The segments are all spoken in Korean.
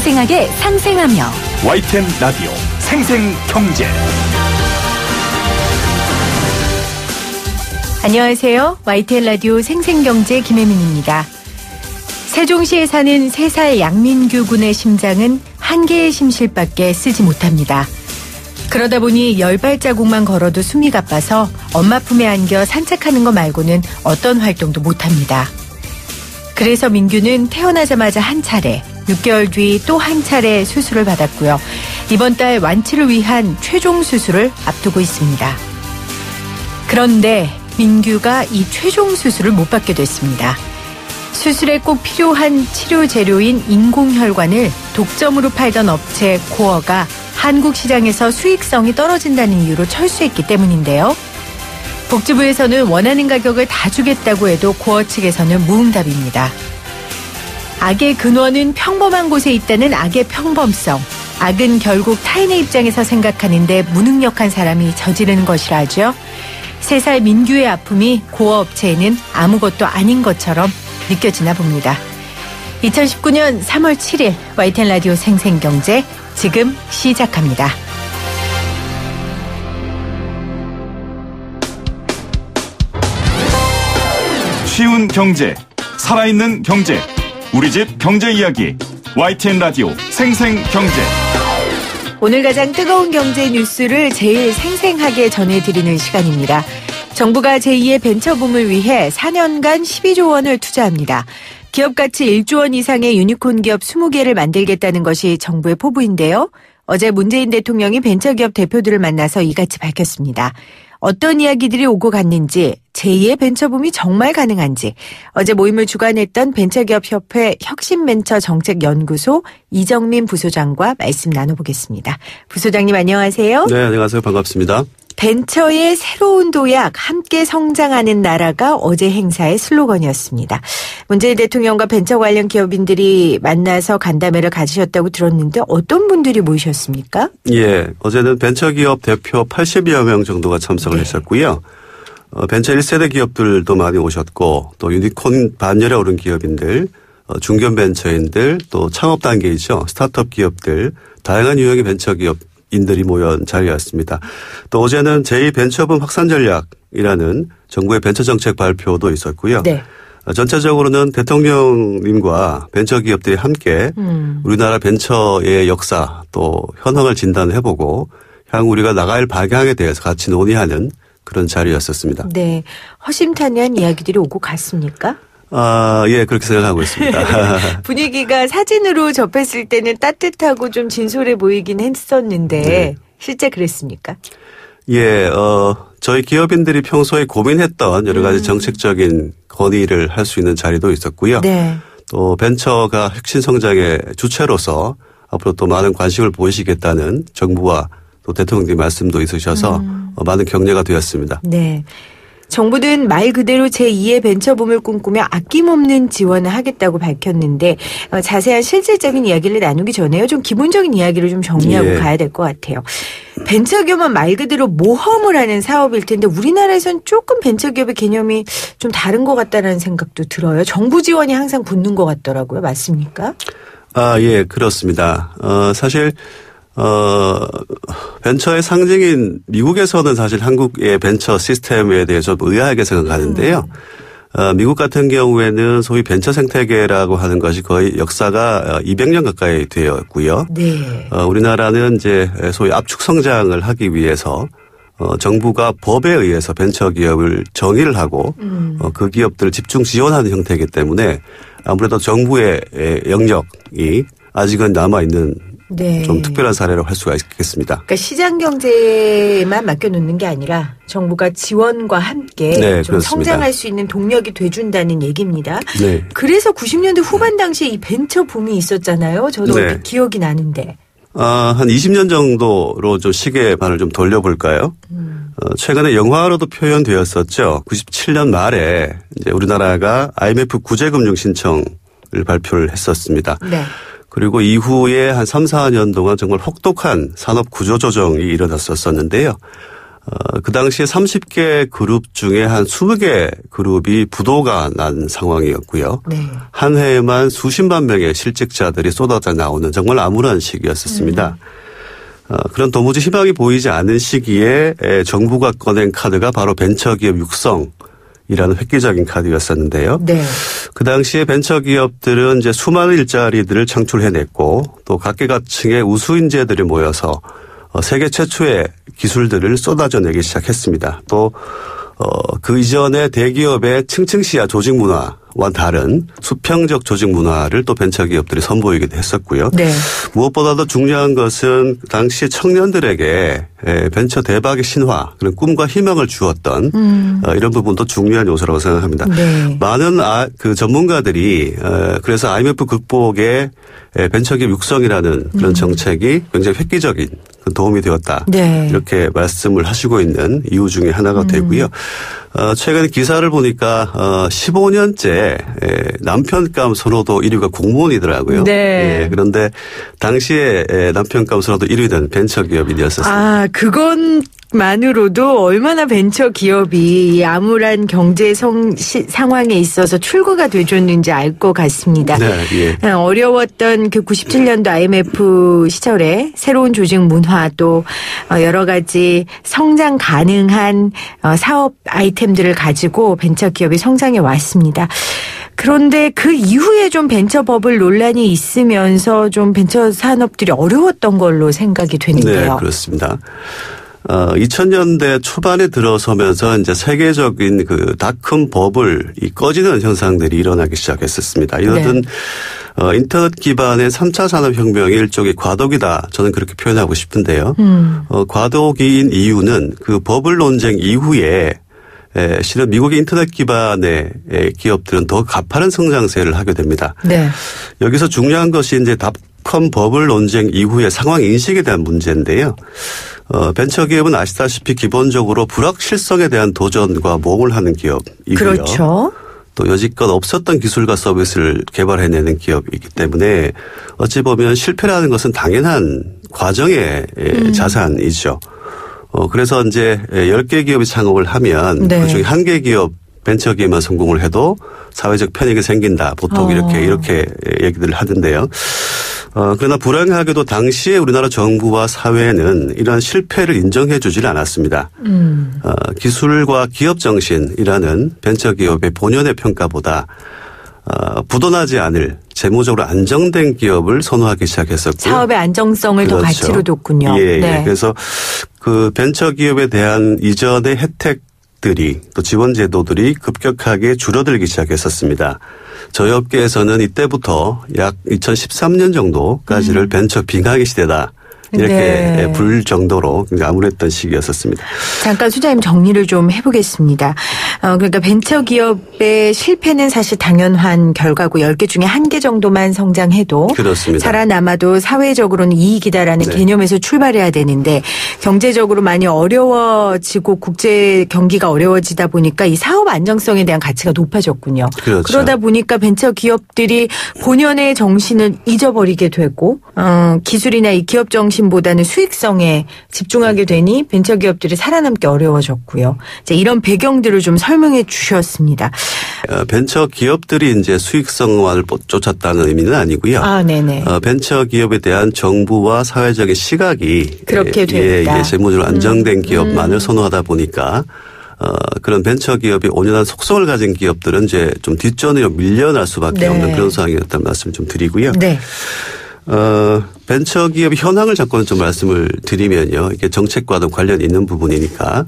생생하게 상생하며 YTN 라디오 생생경제. 안녕하세요. YTN 라디오 생생경제 김혜민입니다. 세종시에 사는 3살 양민규 군의 심장은 한 개의 심실밖에 쓰지 못합니다. 그러다 보니 10발자국만 걸어도 숨이 가빠서 엄마 품에 안겨 산책하는 것 말고는 어떤 활동도 못합니다. 그래서 민규는 태어나자마자 한 차례, 6개월 뒤 또 한 차례 수술을 받았고요. 이번 달 완치를 위한 최종 수술을 앞두고 있습니다. 그런데 민규가 이 최종 수술을 못 받게 됐습니다. 수술에 꼭 필요한 치료 재료인 인공혈관을 독점으로 팔던 업체 고어가 한국 시장에서 수익성이 떨어진다는 이유로 철수했기 때문인데요. 복지부에서는 원하는 가격을 다 주겠다고 해도 고어 측에서는 무응답입니다. 악의 근원은 평범한 곳에 있다는 악의 평범성. 악은 결국 타인의 입장에서 생각하는데 무능력한 사람이 저지르는 것이라 하죠. 3살 민규의 아픔이 고어 업체에는 아무것도 아닌 것처럼 느껴지나 봅니다. 2019년 3월 7일 YTN 라디오 생생경제 지금 시작합니다. 쉬운 경제, 살아있는 경제, 우리 집 경제 이야기 YTN 라디오 생생경제. 오늘 가장 뜨거운 경제 뉴스를 제일 생생하게 전해드리는 시간입니다. 정부가 제2의 벤처붐을 위해 4년간 12조 원을 투자합니다. 기업 가치 1조 원 이상의 유니콘 기업 20개를 만들겠다는 것이 정부의 포부인데요. 어제 문재인 대통령이 벤처기업 대표들을 만나서 이같이 밝혔습니다. 어떤 이야기들이 오고 갔는지, 제2의 벤처붐이 정말 가능한지 어제 모임을 주관했던 벤처기업협회 혁신벤처정책연구소 이정민 부소장과 말씀 나눠보겠습니다. 부소장님 안녕하세요. 네, 안녕하세요. 반갑습니다. 벤처의 새로운 도약, 함께 성장하는 나라가 어제 행사의 슬로건이었습니다. 문재인 대통령과 벤처 관련 기업인들이 만나서 간담회를 가지셨다고 들었는데 어떤 분들이 모이셨습니까? 예, 어제는 벤처기업 대표 80여 명 정도가 참석을 했었고요. 벤처 1세대 기업들도 많이 오셨고 또 유니콘 반열에 오른 기업인들, 중견 벤처인들, 또 창업 단계이죠. 스타트업 기업들, 다양한 유형의 벤처 기업인들이 모여 자리였습니다. 또 어제는 제2벤처붐 확산 전략이라는 정부의 벤처 정책 발표도 있었고요. 네. 전체적으로는 대통령님과 벤처 기업들이 함께 우리나라 벤처의 역사 또 현황을 진단해보고 향후 우리가 나갈 방향에 대해서 같이 논의하는 그런 자리였었습니다. 네, 허심탄회한 이야기들이 오고 갔습니까? 예, 그렇게 생각하고 있습니다. 분위기가 사진으로 접했을 때는 따뜻하고 좀 진솔해 보이긴 했었는데 네. 실제 그랬습니까? 예, 저희 기업인들이 평소에 고민했던 여러 가지 정책적인 건의를 할 수 있는 자리도 있었고요. 네. 또 벤처가 혁신 성장의 주체로서 앞으로 또 많은 관심을 보이시겠다는 정부와 또 대통령님 말씀도 있으셔서 많은 격려가 되었습니다. 네. 정부는 말 그대로 제2의 벤처붐을 꿈꾸며 아낌없는 지원을 하겠다고 밝혔는데 자세한 실질적인 이야기를 나누기 전에요. 좀 기본적인 이야기를 좀 정리하고 가야 될 것 같아요. 벤처기업은 말 그대로 모험을 하는 사업일 텐데 우리나라에서는 조금 벤처기업의 개념이 좀 다른 것 같다는 생각도 들어요. 정부 지원이 항상 붙는 것 같더라고요. 맞습니까? 예, 그렇습니다. 사실 벤처의 상징인 미국에서는 사실 한국의 벤처 시스템에 대해서 의아하게 생각하는데요. 미국 같은 경우에는 소위 벤처 생태계라고 하는 것이 거의 역사가 200년 가까이 되었고요. 네. 우리나라는 이제 소위 압축 성장을 하기 위해서 정부가 법에 의해서 벤처 기업을 정의를 하고 그 기업들을 집중 지원하는 형태이기 때문에 아무래도 정부의 영역이 아직은 남아있는 네. 좀 특별한 사례로 할 수가 있겠습니다. 그러니까 시장 경제만 맡겨놓는 게 아니라 정부가 지원과 함께 네, 좀 성장할 수 있는 동력이 돼준다는 얘기입니다. 네. 그래서 90년대 후반 당시에 이 벤처 붐이 있었잖아요. 저도 네. 기억이 나는데. 한 20년 정도로 좀 시계 반을 좀 돌려볼까요? 최근에 영화로도 표현되었었죠. 97년 말에 이제 우리나라가 IMF 구제금융 신청을 발표를 했었습니다. 네. 그리고 이후에 한 3, 4년 동안 정말 혹독한 산업 구조 조정이 일어났었는데요. 그 당시에 30개 그룹 중에 한 20개 그룹이 부도가 난 상황이었고요. 네. 한 해에만 수십만 명의 실직자들이 쏟아져 나오는 정말 암울한 시기였었습니다. 그런 도무지 희망이 보이지 않은 시기에 정부가 꺼낸 카드가 바로 벤처기업 육성이라는 획기적인 카드였었는데요. 네. 그 당시에 벤처기업들은 이제 수많은 일자리들을 창출해냈고 또 각계각층의 우수 인재들이 모여서 세계 최초의 기술들을 쏟아져 내기 시작했습니다. 또 그 이전에 대기업의 층층시야 조직 문화와 다른 수평적 조직 문화를 또 벤처기업들이 선보이기도 했었고요. 네. 무엇보다도 중요한 것은 당시 청년들에게 벤처 대박의 신화, 그런 꿈과 희망을 주었던 이런 부분도 중요한 요소라고 생각합니다. 네. 많은 그 전문가들이 그래서 IMF 극복에 벤처기업 육성이라는 그런 정책이 굉장히 획기적인 도움이 되었다. 네. 이렇게 말씀을 하시고 있는 이유 중에 하나가 되고요. 최근에 기사를 보니까 15년째 남편감 선호도 1위가 공무원이더라고요. 네. 예, 그런데 당시에 남편감 선호도 1위는 벤처기업인이었었습니다. 아, 그것만으로도 얼마나 벤처 기업이 이 암울한 경제 상황에 있어서 출구가 돼줬는지 알 것 같습니다. 네, 예. 어려웠던 그 97년도 IMF 시절에 새로운 조직 문화 또 여러 가지 성장 가능한 사업 아이템들을 가지고 벤처 기업이 성장해 왔습니다. 그런데 그 이후에 좀 벤처 버블 논란이 있으면서 좀 벤처 산업들이 어려웠던 걸로 생각이 되는데요. 네, 그렇습니다. 2000년대 초반에 들어서면서 이제 세계적인 그 닷컴 버블이 꺼지는 현상들이 일어나기 시작했었습니다. 이것은 인터넷 기반의 3차 산업혁명의 일종의 과도기다. 저는 그렇게 표현하고 싶은데요. 과도기인 이유는 그 버블 논쟁 이후에 실은 미국의 인터넷 기반의 기업들은 더 가파른 성장세를 하게 됩니다. 네. 여기서 중요한 것이 이제 닷컴 버블 논쟁 이후의 상황 인식에 대한 문제인데요. 벤처기업은 아시다시피 기본적으로 불확실성에 대한 도전과 모험을 하는 기업이고요. 그렇죠. 또 여지껏 없었던 기술과 서비스를 개발해내는 기업이기 때문에 어찌 보면 실패라는 것은 당연한 과정의 자산이죠. 그래서 이제 10개 기업이 창업을 하면 네. 그중에 1개 기업 벤처기업만 성공을 해도 사회적 편익이 생긴다. 보통 이렇게 얘기들을 하던데요. 그러나 불행하게도 당시에 우리나라 정부와 사회는 이러한 실패를 인정해 주질 않았습니다. 기술과 기업 정신이라는 벤처기업의 본연의 평가보다 부도나지 않을 재무적으로 안정된 기업을 선호하기 시작했었고요. 사업의 안정성을 그렇죠. 더 가치로 뒀군요. 예, 네. 그래서 그 벤처기업에 대한 이전의 혜택들이 또 지원 제도들이 급격하게 줄어들기 시작했었습니다. 저희 업계에서는 이때부터 약 2013년 정도까지를 벤처 빙하기 시대다. 이렇게 네. 불 정도로 암울했던 시기였었습니다. 잠깐 소장님 정리를 좀 해보겠습니다. 그러니까 벤처기업의 실패는 사실 당연한 결과고 10개 중에 1개 정도만 성장해도 그렇습니다. 살아남아도 사회적으로는 이익이다라는 네. 개념에서 출발해야 되는데 경제적으로 많이 어려워지고 국제 경기가 어려워지다 보니까 이 사업 안정성에 대한 가치가 높아졌군요. 그렇죠. 그러다 보니까 벤처기업들이 본연의 정신을 잊어버리게 되고 기술이나 이 기업 정신 보다는 수익성에 집중하게 되니 벤처기업들이 살아남기 어려워졌고요. 이제 이런 배경들을 좀 설명해 주셨습니다. 벤처기업들이 이제 수익성만을 쫓았다는 의미는 아니고요. 아, 네네. 벤처기업에 대한 정부와 사회적인 시각이 그렇게 됐다. 재무적으로 안정된 기업만을 선호하다 보니까 그런 벤처기업이 온연한 속성을 가진 기업들은 이제 좀 뒷전으로 밀려날 수밖에 네. 없는 그런 상황이었다는 말씀을 좀 드리고요. 네. 벤처기업 현황을 잠깐 좀 말씀을 드리면요. 이게 정책과도 관련이 있는 부분이니까.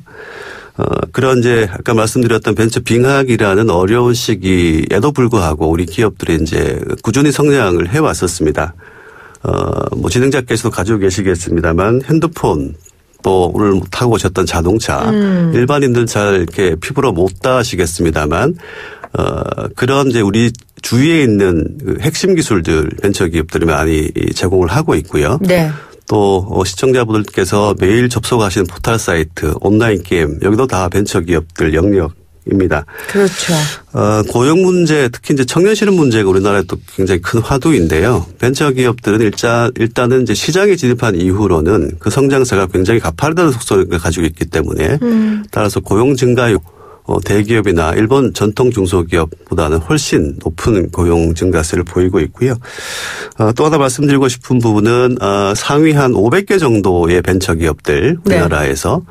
그런 이제 아까 말씀드렸던 벤처 빙하기라는 어려운 시기에도 불구하고 우리 기업들이 이제 꾸준히 성장을 해왔었습니다. 뭐 진행자께서도 가지고 계시겠습니다만 핸드폰 또 오늘 타고 오셨던 자동차 일반인들 잘 이렇게 피부로 못 닿으시겠습니다만 그런 이제 우리 주위에 있는 그 핵심 기술들 벤처기업들이 많이 제공을 하고 있고요. 네. 또 시청자분들께서 매일 접속하시는 포털 사이트, 온라인 게임 여기도 다 벤처기업들 영역 입니다. 그렇죠. 고용 문제, 특히 이제 청년 실업 문제가 우리나라에 또 굉장히 큰 화두인데요. 벤처 기업들은 일단은 이제 시장에 진입한 이후로는 그 성장세가 굉장히 가파르다는 속성을 가지고 있기 때문에 따라서 고용 증가율 대기업이나 일본 전통 중소기업보다는 훨씬 높은 고용 증가세를 보이고 있고요. 또 하나 말씀드리고 싶은 부분은 상위 한 500개 정도의 벤처 기업들 우리나라에서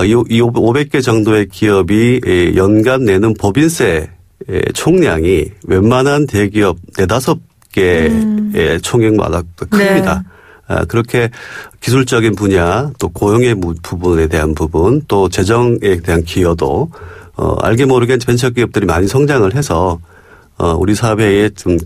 이 500개 정도의 기업이 연간 내는 법인세 총량이 웬만한 대기업 4-5개의 총액마다 큽니다. 그렇게 기술적인 분야 또 고용의 부분에 대한 부분 또 재정에 대한 기여도 알게 모르게 벤처 기업들이 많이 성장을 해서 우리 사회의 좀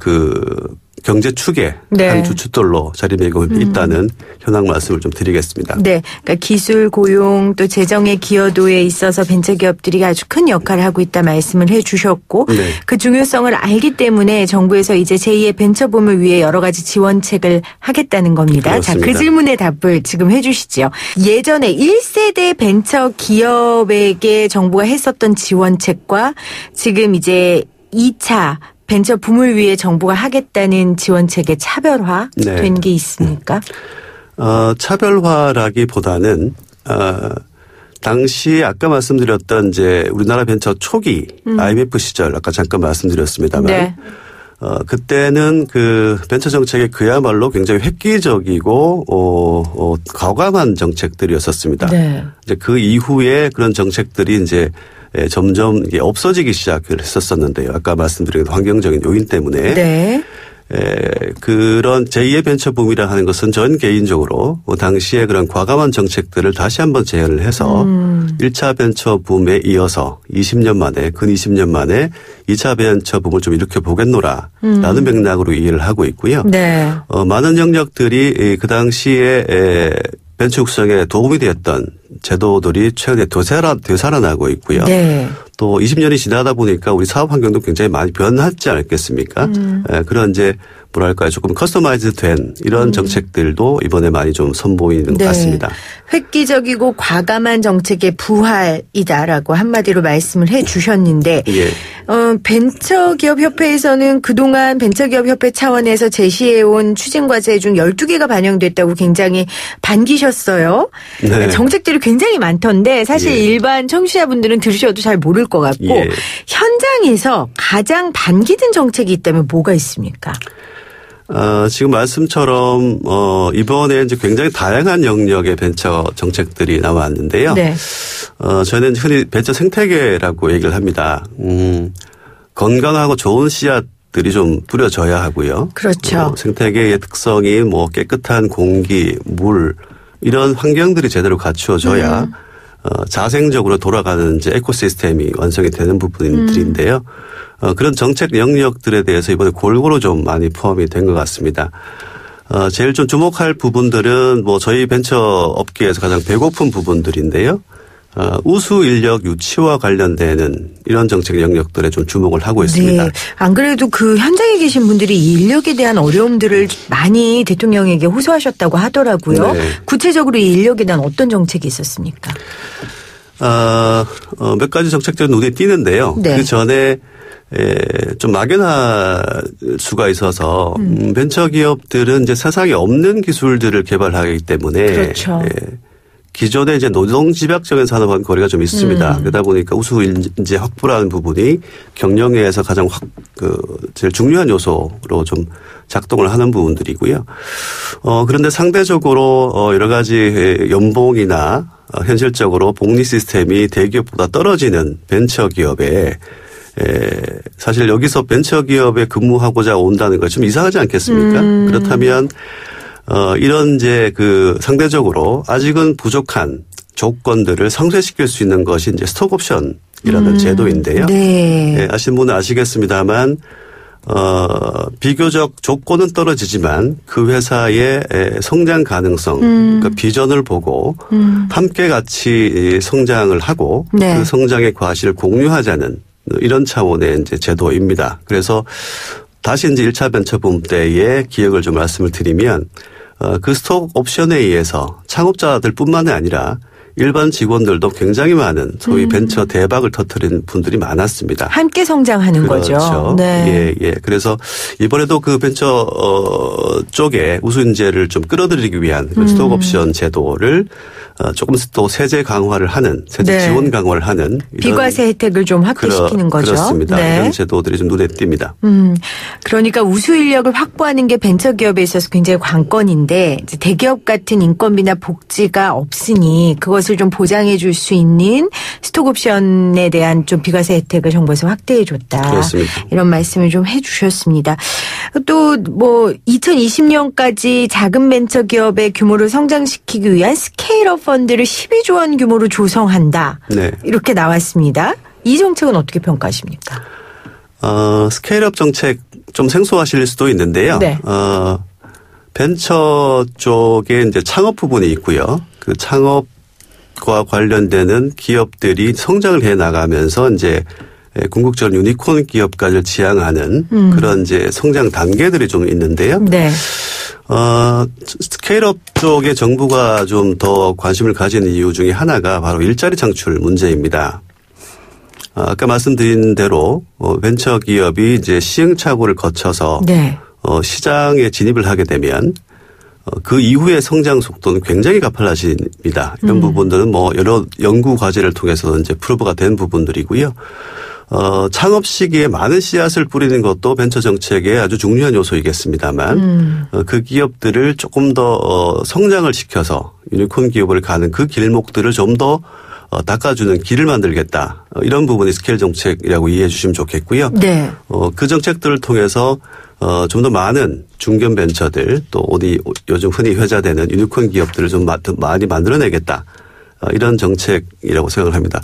경제 축의 한 주춧돌로 자리매고 있다는 현황 말씀을 좀 드리겠습니다. 네, 그러니까 기술 고용 또 재정의 기여도에 있어서 벤처기업들이 아주 큰 역할을 하고 있다 말씀을 해주셨고 그 중요성을 알기 때문에 정부에서 이제 제2의 벤처붐을 위해 여러 가지 지원책을 하겠다는 겁니다. 그렇습니다. 자, 그 질문의 답을 지금 해주시죠. 예전에 1세대 벤처기업에게 정부가 했었던 지원책과 지금 이제 2차 벤처 붐을 위해 정부가 하겠다는 지원책의 차별화된 게 있습니까? 차별화라기보다는 당시 아까 말씀드렸던 이제 우리나라 벤처 초기 IMF 시절 아까 잠깐 말씀드렸습니다만 그때는 그 벤처 정책이 그야말로 굉장히 획기적이고 과감한 정책들이었었습니다. 이제 그 이후에 그런 정책들이 이제 점점 이게 없어지기 시작을 했었었는데요. 아까 말씀드린 환경적인 요인 때문에 그런 제2의 벤처붐이라 하는 것은 전 개인적으로 당시에 그런 과감한 정책들을 다시 한번 재현을 해서 1차 벤처붐에 이어서 20년 만에 근 20년 만에 2차 벤처붐을 좀 일으켜 보겠노라라는 맥락으로 이해를 하고 있고요. 많은 영역들이 그 당시에 벤처 육성에 도움이 되었던 제도들이 최근에 되살아나고 있고요. 또 20년이 지나다 보니까 우리 사업 환경도 굉장히 많이 변하지 않았겠습니까? 그런 이제 뭐랄까요 조금 커스터마이즈된 이런 정책들도 이번에 많이 좀 선보이는 것 같습니다. 획기적이고 과감한 정책의 부활이다라고 한마디로 말씀을 해 주셨는데 벤처기업협회에서는 그동안 벤처기업협회 차원에서 제시해온 추진과제 중 12개가 반영됐다고 굉장히 반기셨어요. 정책들이 굉장히 많던데 사실 일반 청취자분들은 들으셔도 잘 모를 것 같고 현장에서 가장 반기든 정책이 있다면 뭐가 있습니까? 지금 말씀처럼 이번에 이제 굉장히 다양한 영역의 벤처 정책들이 나왔는데요. 저희는 흔히 벤처 생태계라고 얘기를 합니다. 건강하고 좋은 씨앗들이 좀 뿌려져야 하고요. 그렇죠. 생태계의 특성이 뭐 깨끗한 공기, 물 이런 환경들이 제대로 갖추어져야 자생적으로 돌아가는 이제 에코시스템이 완성이 되는 부분들인데요. 그런 정책 영역들에 대해서 이번에 골고루 좀 많이 포함이 된 것 같습니다. 제일 좀 주목할 부분들은 뭐 저희 벤처 업계에서 가장 배고픈 부분들인데요. 우수 인력 유치와 관련되는 이런 정책 영역들에 좀 주목을 하고 있습니다. 안 그래도 그 현장에 계신 분들이 이 인력에 대한 어려움들을 많이 대통령에게 호소하셨다고 하더라고요. 구체적으로 이 인력에 대한 어떤 정책이 있었습니까? 몇 가지 정책들은 눈에 띄는데요. 그 전에 좀 막연할 수가 있어서 벤처기업들은 이제 세상에 없는 기술들을 개발하기 때문에 기존에 이제 노동 집약적인 산업과는 거리가 좀 있습니다. 그러다 보니까 우수 인재 확보라는 부분이 경영에서 가장 제일 중요한 요소로 좀 작동을 하는 부분들이고요. 그런데 상대적으로 여러 가지 연봉이나 현실적으로 복리 시스템이 대기업보다 떨어지는 벤처기업에 사실 여기서 벤처기업에 근무하고자 온다는 건 좀 이상하지 않겠습니까? 그렇다면 이런 이제 상대적으로 아직은 부족한 조건들을 상쇄시킬 수 있는 것이 이제 스톡옵션이라는 제도인데요. 아시는 분은 아시겠습니다만 비교적 조건은 떨어지지만 그 회사의 성장 가능성, 그러니까 비전을 보고 함께 같이 성장을 하고 그 성장의 과실을 공유하자는 이런 차원의 이제 제도입니다. 그래서 다시 이제 1차 벤처붐 때의 기억을 좀 말씀을 드리면 그 스톡 옵션에 의해서 창업자들뿐만이 아니라 일반 직원들도 굉장히 많은 소위 벤처 대박을 터뜨린 분들이 많았습니다. 함께 성장하는 그렇죠. 거죠. 네. 예. 그래서 이번에도 그 벤처 쪽에 우수인재를 좀 끌어들이기 위한 그 스톡옵션 제도를 조금 또 세제 강화를 하는, 세제 네. 지원 강화를 하는 비과세 혜택을 좀 확대시키는 거죠. 그렇습니다. 네. 이런 제도들이 좀 눈에 띕니다. 그러니까 우수 인력을 확보하는 게 벤처기업에 있어서 굉장히 관건인데 이제 대기업 같은 인건비나 복지가 없으니 그것을 좀 보장해 줄 수 있는 스톡옵션에 대한 좀 비과세 혜택을 정부에서 확대해 줬다. 그렇습니다. 이런 말씀을 좀 해 주셨습니다. 또 뭐 2020년까지 작은 벤처기업의 규모를 성장시키기 위한 스케일업 펀드를 12조 원 규모로 조성한다. 네. 이렇게 나왔습니다. 이 정책은 어떻게 평가하십니까? 스케일업 정책 좀 생소하실 수도 있는데요. 네. 벤처 쪽에 이제 창업 부분이 있고요. 그 창업과 관련되는 기업들이 성장을 해 나가면서 이제 궁극적으로 유니콘 기업까지 지향하는 그런 이제 성장 단계들이 좀 있는데요. 네. 스케일업 쪽에 정부가 좀 더 관심을 가지는 이유 중에 하나가 바로 일자리 창출 문제입니다. 아까 말씀드린 대로 벤처 기업이 이제 시행착오를 거쳐서 네. 시장에 진입을 하게 되면 그 이후의 성장 속도는 굉장히 가팔라집니다. 이런 부분들은 뭐 여러 연구 과제를 통해서 이제 프루브가 된 부분들이고요. 창업 시기에 많은 씨앗을 뿌리는 것도 벤처 정책의 아주 중요한 요소이겠습니다만 그 기업들을 조금 더 성장을 시켜서 유니콘 기업을 가는 그 길목들을 좀 더 닦아주는 길을 만들겠다. 이런 부분이 스케일 정책이라고 이해해 주시면 좋겠고요. 네. 그 정책들을 통해서 좀 더 많은 중견 벤처들 또 어디 요즘 흔히 회자되는 유니콘 기업들을 좀 많이 만들어내겠다. 이런 정책이라고 생각을 합니다.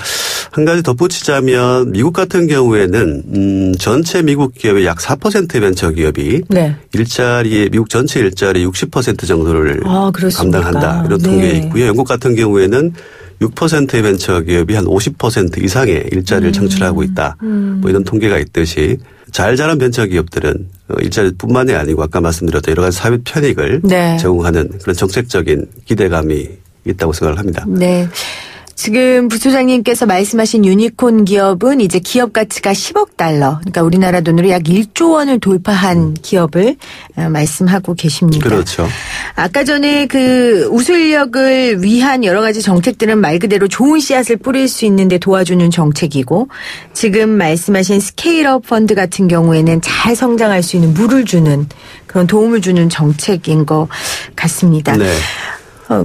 한 가지 덧붙이자면 미국 같은 경우에는 전체 미국 기업의 약 4%의 벤처 기업이 네. 미국 전체 일자리 60% 정도를 그렇습니까? 감당한다. 이런 통계가 있고요. 영국 같은 경우에는 6%의 벤처 기업이 한 50% 이상의 일자리를 창출하고 있다. 뭐 이런 통계가 있듯이 잘 자란 벤처 기업들은 일자리뿐만이 아니고 아까 말씀드렸던 여러 가지 사회 편익을 네. 제공하는 그런 정책적인 기대감이 있다고 생각을 합니다. 네. 지금 부소장님께서 말씀하신 유니콘 기업은 이제 기업 가치가 10억 달러, 그러니까 우리나라 돈으로 약 1조 원을 돌파한 기업을 말씀하고 계십니다. 그렇죠. 아까 전에 그 우수 인력을 위한 여러 가지 정책들은 말 그대로 좋은 씨앗을 뿌릴 수 있는데 도와주는 정책이고 지금 말씀하신 스케일업 펀드 같은 경우에는 잘 성장할 수 있는 물을 주는 그런 도움을 주는 정책인 것 같습니다. 네.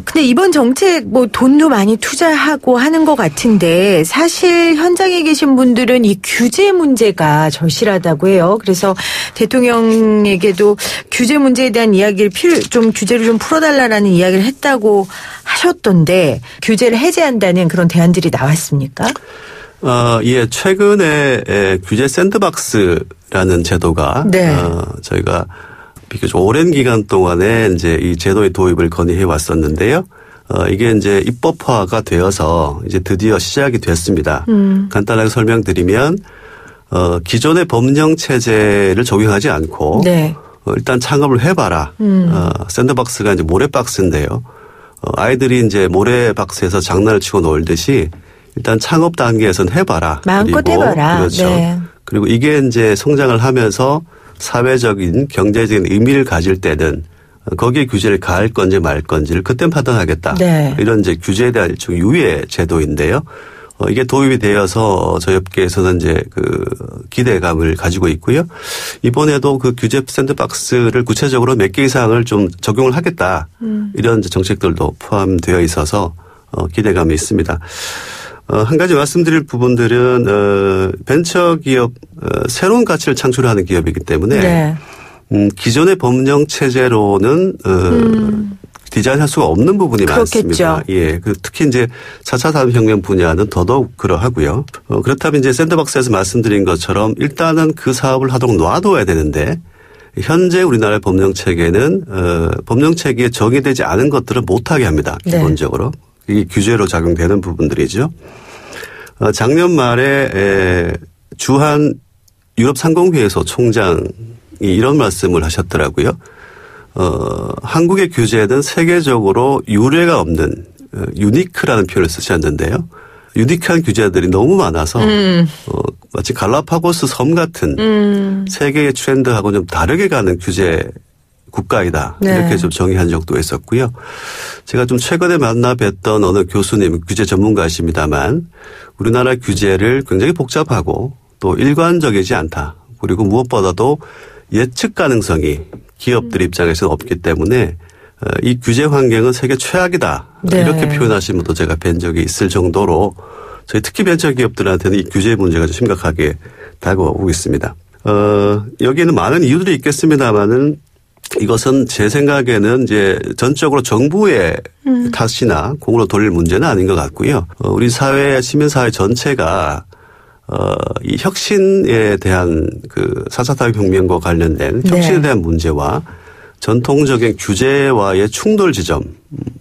근데 이번 정책 뭐 돈도 많이 투자하고 하는 것 같은데 사실 현장에 계신 분들은 이 규제 문제가 절실하다고 해요. 그래서 대통령에게도 규제 문제에 대한 이야기를 규제를 좀 풀어달라라는 이야기를 했다고 하셨던데 규제를 해제한다는 그런 대안들이 나왔습니까? 예, 최근에 규제 샌드박스라는 제도가 네. 저희가 비교적 오랜 기간 동안에 이제 이 제도의 도입을 건의해 왔었는데요. 이게 이제 입법화가 되어서 이제 드디어 시작이 됐습니다. 간단하게 설명드리면 기존의 법령 체제를 적용하지 않고 네. 일단 창업을 해봐라. 샌드박스가 이제 모래박스인데요. 아이들이 이제 모래박스에서 장난을 치고 놀듯이 일단 창업 단계에서는 해봐라. 마음껏 그리고 해봐라. 그렇죠. 네. 그리고 이게 이제 성장을 하면서 사회적인 경제적인 의미를 가질 때는 거기에 규제를 가할 건지 말 건지를 그때 판단하겠다. 네. 이런 이제 규제에 대한 일종의 유예 제도인데요. 이게 도입이 되어서 저희 업계에서는 이제 그 기대감을 가지고 있고요. 이번에도 그 규제 샌드박스를 구체적으로 몇 개 이상을 좀 적용을 하겠다. 이런 정책들도 포함되어 있어서 기대감이 있습니다. 한 가지 말씀드릴 부분들은 벤처기업 새로운 가치를 창출하는 기업이기 때문에 네. 기존의 법령 체제로는 디자인할 수가 없는 부분이 그렇겠죠. 많습니다. 예, 특히 이제 4차 산업혁명 분야는 더더욱 그러하고요. 그렇다면 이제 샌드박스에서 말씀드린 것처럼 일단은 그 사업을 하도록 놔둬야 되는데 현재 우리나라의 법령 체계는 법령 체계에 정의되지 않은 것들은 못하게 합니다. 기본적으로. 네. 이게 규제로 작용되는 부분들이죠. 작년 말에 주한 유럽상공회의소 총장이 이런 말씀을 하셨더라고요. 한국의 규제는 세계적으로 유례가 없는 유니크라는 표현을 쓰셨는데요. 유니크한 규제들이 너무 많아서 마치 갈라파고스 섬 같은 세계의 트렌드하고 좀 다르게 가는 규제 국가이다. 네. 이렇게 좀 정의한 적도 있었고요. 제가 좀 최근에 만나 뵀던 어느 교수님, 규제 전문가이십니다만 우리나라 규제를 굉장히 복잡하고 또 일관적이지 않다. 그리고 무엇보다도 예측 가능성이 기업들 입장에서는 없기 때문에 이 규제 환경은 세계 최악이다. 네. 이렇게 표현하신 분도 제가 뵌 적이 있을 정도로 저희 특히 벤처기업들한테는 이 규제 문제가 좀 심각하게 다가오고 있습니다. 여기에는 많은 이유들이 있겠습니다만은 이것은 제 생각에는 이제 전적으로 정부의 탓이나 공으로 돌릴 문제는 아닌 것 같고요. 우리 사회, 시민사회 전체가 이 혁신에 대한 그 4차 산업혁명과 관련된 혁신에 대한 문제와 전통적인 규제와의 충돌 지점,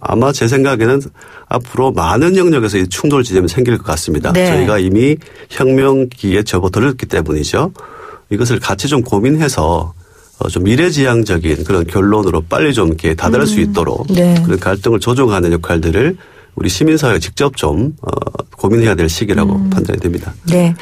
아마 제 생각에는 앞으로 많은 영역에서 이 충돌 지점이 생길 것 같습니다. 네. 저희가 이미 혁명기에 접어들었기 때문이죠. 이것을 같이 좀 고민해서 좀 미래지향적인 그런 결론으로 빨리 좀 이렇게 다다를 수 있도록 네. 그런 갈등을 조정하는 역할들을 우리 시민사회가 직접 좀 고민해야 될 시기라고 판단이 됩니다. 네.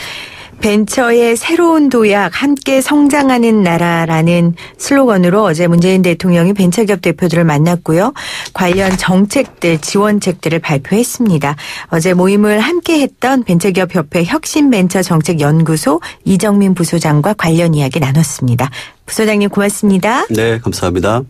벤처의 새로운 도약, 함께 성장하는 나라라는 슬로건으로 어제 문재인 대통령이 벤처기업 대표들을 만났고요. 관련 정책들, 지원책들을 발표했습니다. 어제 모임을 함께 했던 벤처기업협회 혁신벤처정책연구소 이정민 부소장과 관련 이야기 나눴습니다. 부소장님 고맙습니다. 네, 감사합니다.